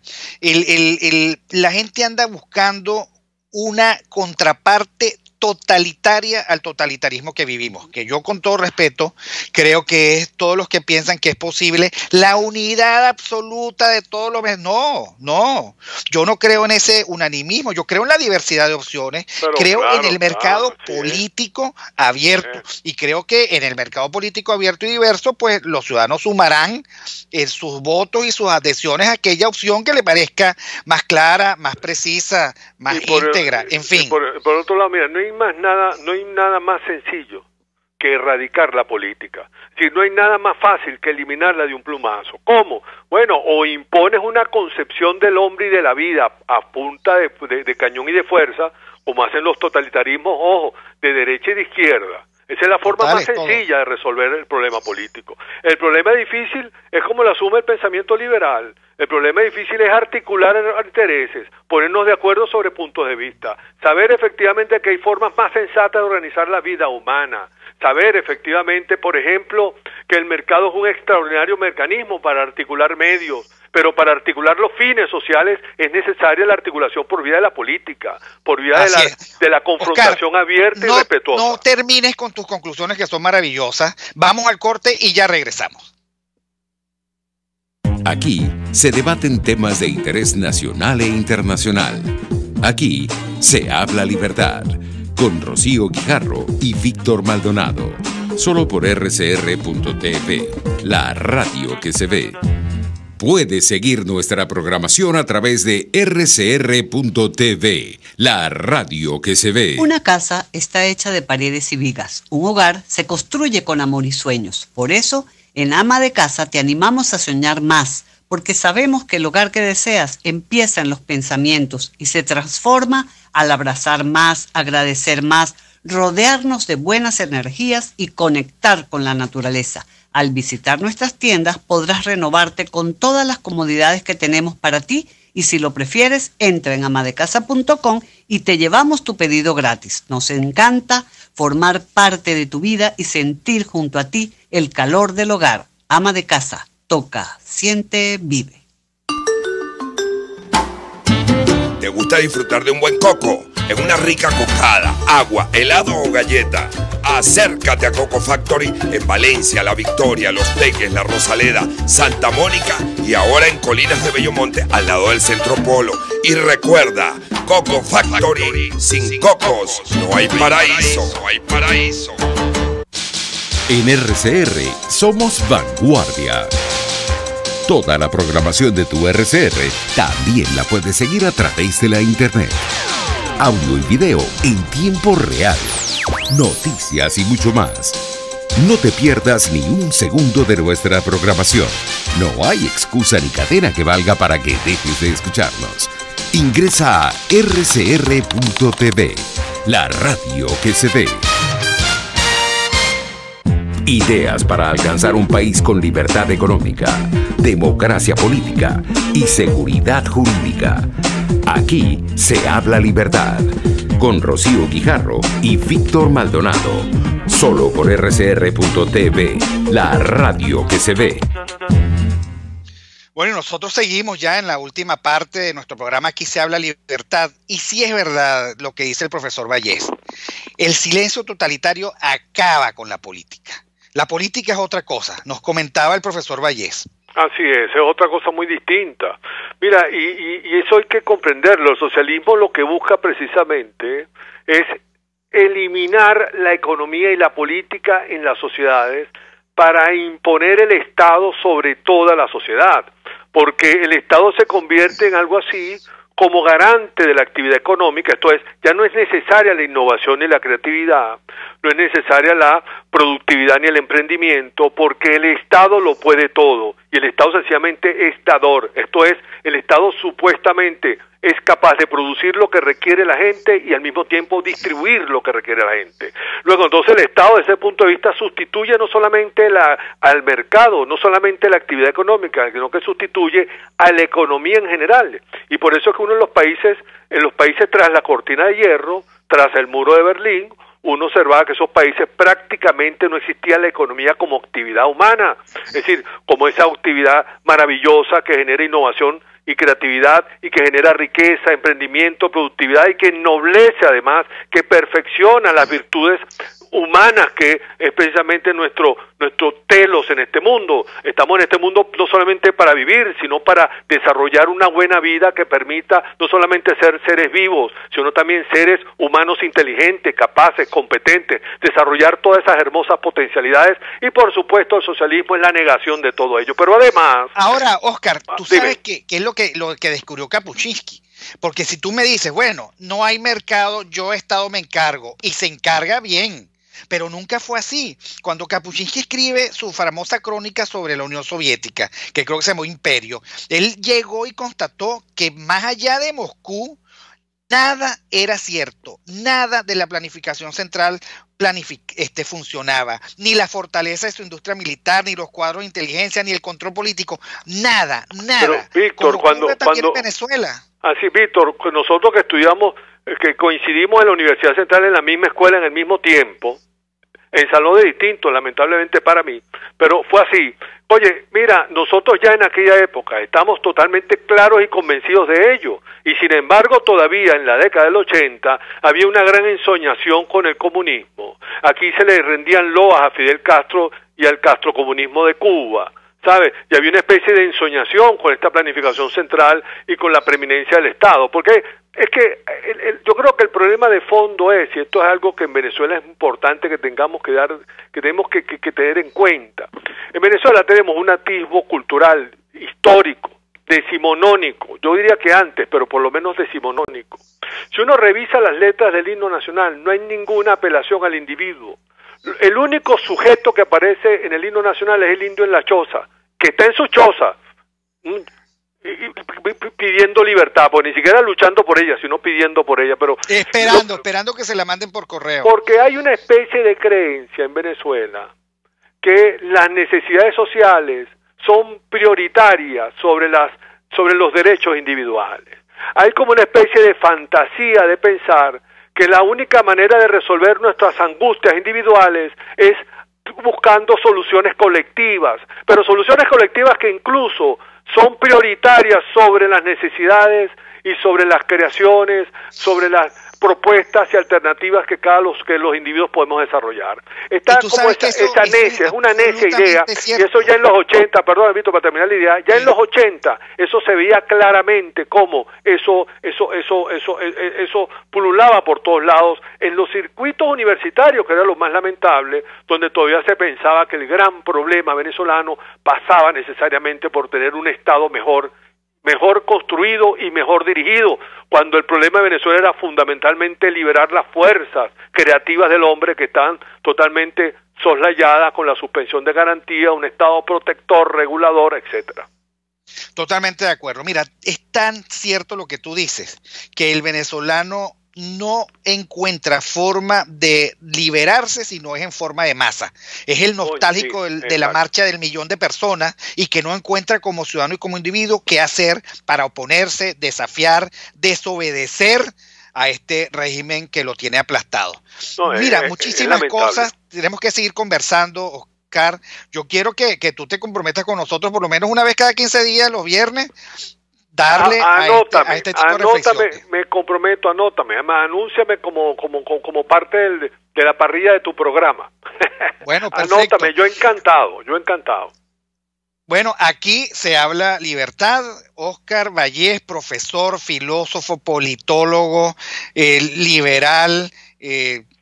Speaker 5: la gente anda buscando una contraparte totalitaria al totalitarismo que vivimos, que yo con todo respeto creo que es todos los que piensan que es posible la unidad absoluta de todos los... No, yo no creo en ese unanimismo, yo creo en la diversidad de opciones, pero creo en el mercado político abierto, y creo que en el mercado político abierto y diverso, pues los ciudadanos sumarán sus votos y sus adhesiones a aquella opción que le parezca más clara, más precisa, más íntegra, en fin.
Speaker 14: Por otro lado, mira, no hay nada más sencillo que erradicar la política. Si no hay nada más fácil que eliminarla de un plumazo. ¿Cómo? Bueno, o impones una concepción del hombre y de la vida a punta de cañón y de fuerza, como hacen los totalitarismos, ojo, de derecha y de izquierda. Esa es la forma más sencilla de resolver el problema político. El problema difícil es como lo asume el pensamiento liberal. El problema difícil es articular intereses, ponernos de acuerdo sobre puntos de vista, saber efectivamente que hay formas más sensatas de organizar la vida humana, saber efectivamente, por ejemplo, que el mercado es un extraordinario mecanismo para articular medios, pero para articular los fines sociales es necesaria la articulación por vía de la política, por vía de la confrontación Oscar, abierta y respetuosa.
Speaker 5: No termines con tus conclusiones que son maravillosas. Vamos al corte y ya regresamos.
Speaker 4: Aquí se debaten temas de interés nacional e internacional. Aquí se habla libertad. Con Rocío Guijarro y Víctor Maldonado. Solo por rcr.tv, la radio que se ve. Puedes seguir nuestra programación a través de rcr.tv, la radio que se ve.
Speaker 3: Una casa está hecha de paredes y vigas. Un hogar se construye con amor y sueños. Por eso, en Ama de Casa te animamos a soñar más, porque sabemos que el hogar que deseas empieza en los pensamientos y se transforma al abrazar más, agradecer más, rodearnos de buenas energías y conectar con la naturaleza. Al visitar nuestras tiendas podrás renovarte con todas las comodidades que tenemos para ti y si lo prefieres, entra en amadecasa.com y te llevamos tu pedido gratis. Nos encanta formar parte de tu vida y sentir junto a ti el calor del hogar. Ama de Casa, toca, siente, vive.
Speaker 7: ¿Te gusta disfrutar de un buen coco? En una rica cocada, agua, helado o galleta. Acércate a Coco Factory en Valencia, La Victoria, Los Teques, La Rosaleda, Santa Mónica y ahora en Colinas de Bellomonte al lado del Centro Polo. Y recuerda, Coco Factory, sin cocos no hay paraíso. No hay paraíso.
Speaker 4: En RCR somos vanguardia. Toda la programación de tu RCR también la puedes seguir a través de la internet. Audio y video en tiempo real. Noticias y mucho más. No te pierdas ni un segundo de nuestra programación. No hay excusa ni cadena que valga para que dejes de escucharnos. Ingresa a rcr.tv, la radio que se ve. Ideas para alcanzar un país con libertad económica, democracia política y seguridad jurídica. Aquí se habla libertad. Con Rocío Guijarro y Víctor Maldonado. Solo por rcr.tv, la radio que se ve.
Speaker 5: Bueno, nosotros seguimos ya en la última parte de nuestro programa. Aquí se habla libertad. Y sí es verdad lo que dice el profesor Vallés. El silencio totalitario acaba con la política. La política es otra cosa, nos comentaba el profesor Vallés.
Speaker 14: Así es otra cosa muy distinta. Mira, y eso hay que comprenderlo. El socialismo lo que busca precisamente es eliminar la economía y la política en las sociedades para imponer el Estado sobre toda la sociedad, porque el Estado se convierte en algo así como garante de la actividad económica, esto es, ya no es necesaria la innovación ni la creatividad, no es necesaria la productividad ni el emprendimiento, porque el Estado lo puede todo, y el Estado sencillamente es dador, esto es, el Estado supuestamente es capaz de producir lo que requiere la gente y al mismo tiempo distribuir lo que requiere la gente. Luego, entonces, el Estado, desde ese punto de vista, sustituye no solamente al mercado, no solamente la actividad económica, sino que sustituye a la economía en general. Y por eso es que uno en los países tras la cortina de hierro, tras el muro de Berlín, uno observaba que esos países prácticamente no existía la economía como actividad humana, es decir, como esa actividad maravillosa que genera innovación y creatividad y que genera riqueza, emprendimiento, productividad y que ennoblece además, que perfecciona las virtudes humanas que es precisamente nuestro telos en este mundo. Estamos en este mundo no solamente para vivir, sino para desarrollar una buena vida que permita no solamente ser seres vivos, sino también seres humanos inteligentes, capaces, competentes, desarrollar todas esas hermosas potencialidades y por supuesto el socialismo es la negación de todo ello. Pero además...
Speaker 5: Ahora, Oscar, tú sabes qué es lo que descubrió Kapuscinski. Porque si tú me dices, bueno, no hay mercado, yo Estado me encargo, y se encarga bien, pero nunca fue así. Cuando Kapuscinski escribe su famosa crónica sobre la Unión Soviética, que creo que se llamó Imperio, él llegó y constató que más allá de Moscú, nada era cierto, nada de la planificación central funcionaba, ni la fortaleza de su industria militar, ni los cuadros de inteligencia, ni el control político, nada.
Speaker 14: Pero, Víctor, cuando
Speaker 5: en Venezuela.
Speaker 14: Así, Víctor, nosotros que estudiamos, que coincidimos en la Universidad Central en la misma escuela en el mismo tiempo, en salones distintos, lamentablemente para mí, pero fue así. Oye, mira, nosotros ya en aquella época estamos totalmente claros y convencidos de ello, y sin embargo todavía en la década del 80 había una gran ensoñación con el comunismo. Aquí se le rendían loas a Fidel Castro y al castrocomunismo de Cuba, ¿sabes? Y había una especie de ensoñación con esta planificación central y con la preeminencia del Estado, porque es que yo creo que el problema de fondo es, y esto es algo que en Venezuela es importante que tenemos que tener en cuenta. En Venezuela tenemos un atisbo cultural, histórico, decimonónico, yo diría que antes, pero por lo menos decimonónico. Si uno revisa las letras del himno nacional, no hay ninguna apelación al individuo. El único sujeto que aparece en el himno nacional es el indio en la choza, que está en su choza, pidiendo libertad, pues ni siquiera luchando por ella, sino pidiendo por ella, pero
Speaker 5: esperando que se la manden por correo.
Speaker 14: Porque hay una especie de creencia en Venezuela que las necesidades sociales son prioritarias sobre los derechos individuales. Hay como una especie de fantasía de pensar que la única manera de resolver nuestras angustias individuales es buscando soluciones colectivas, pero soluciones colectivas que incluso son prioritarias sobre las necesidades y sobre las creaciones, sobre las propuestas y alternativas que los individuos podemos desarrollar. Está como esa necia, es una necia idea, y eso ya en los 80, perdón, Víctor, para terminar la idea, ya en los 80, eso se veía claramente como eso pululaba por todos lados, en los circuitos universitarios, que era lo más lamentable, donde todavía se pensaba que el gran problema venezolano pasaba necesariamente por tener un Estado mejor construido y mejor dirigido, cuando el problema de Venezuela era fundamentalmente liberar las fuerzas creativas del hombre que están totalmente soslayadas con la suspensión de garantía, un Estado protector, regulador, etcétera.
Speaker 5: Totalmente de acuerdo. Mira, es tan cierto lo que tú dices, que el venezolano no encuentra forma de liberarse si no es en forma de masa. Es el nostálgico de la marcha del 1.000.000 de personas y que no encuentra como ciudadano y como individuo qué hacer para oponerse, desafiar, desobedecer a este régimen que lo tiene aplastado. Mira, muchísimas cosas, tenemos que seguir conversando, Oscar. Yo quiero que tú te comprometas con nosotros por lo menos una vez cada 15 días, los viernes, darle a este tipo de reflexiones.
Speaker 14: Me comprometo, anótame, además, anúnciame como parte de la parrilla de tu programa.
Speaker 5: Bueno, perfecto.
Speaker 14: Anótame, yo encantado.
Speaker 5: Bueno, aquí se habla libertad. Oscar Vallés, profesor, filósofo, politólogo, liberal,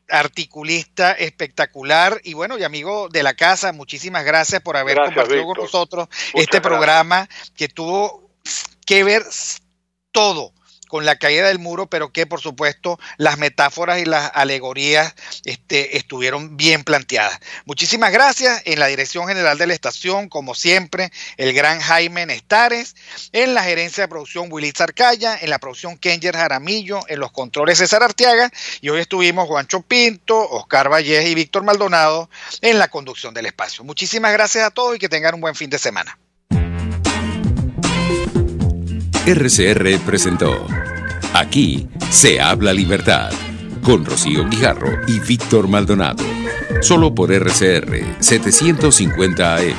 Speaker 5: articulista espectacular y bueno, y amigo de la casa, muchísimas gracias por haber compartido con nosotros este programa que tuvo que ver todo con la caída del muro, pero que por supuesto las metáforas y las alegorías estuvieron bien planteadas. Muchísimas gracias. En la dirección general de la estación, como siempre, el gran Jaime Nestares, en la gerencia de producción Wilitz Arcaya, en la producción Kenger Jaramillo, en los controles César Arteaga, y hoy estuvimos Juancho Pinto, Oscar Vallés y Víctor Maldonado en la conducción del espacio. Muchísimas gracias a todos y que tengan un buen fin de semana.
Speaker 4: RCR presentó Aquí se habla libertad, con Rocío Guijarro y Víctor Maldonado, solo por RCR 750 AM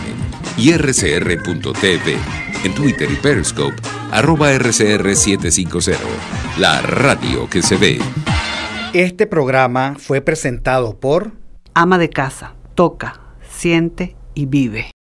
Speaker 4: y rcr.tv, en Twitter y Periscope, @RCR750, la radio que se ve.
Speaker 2: Este programa fue presentado por
Speaker 3: Ama de casa, toca, siente y vive.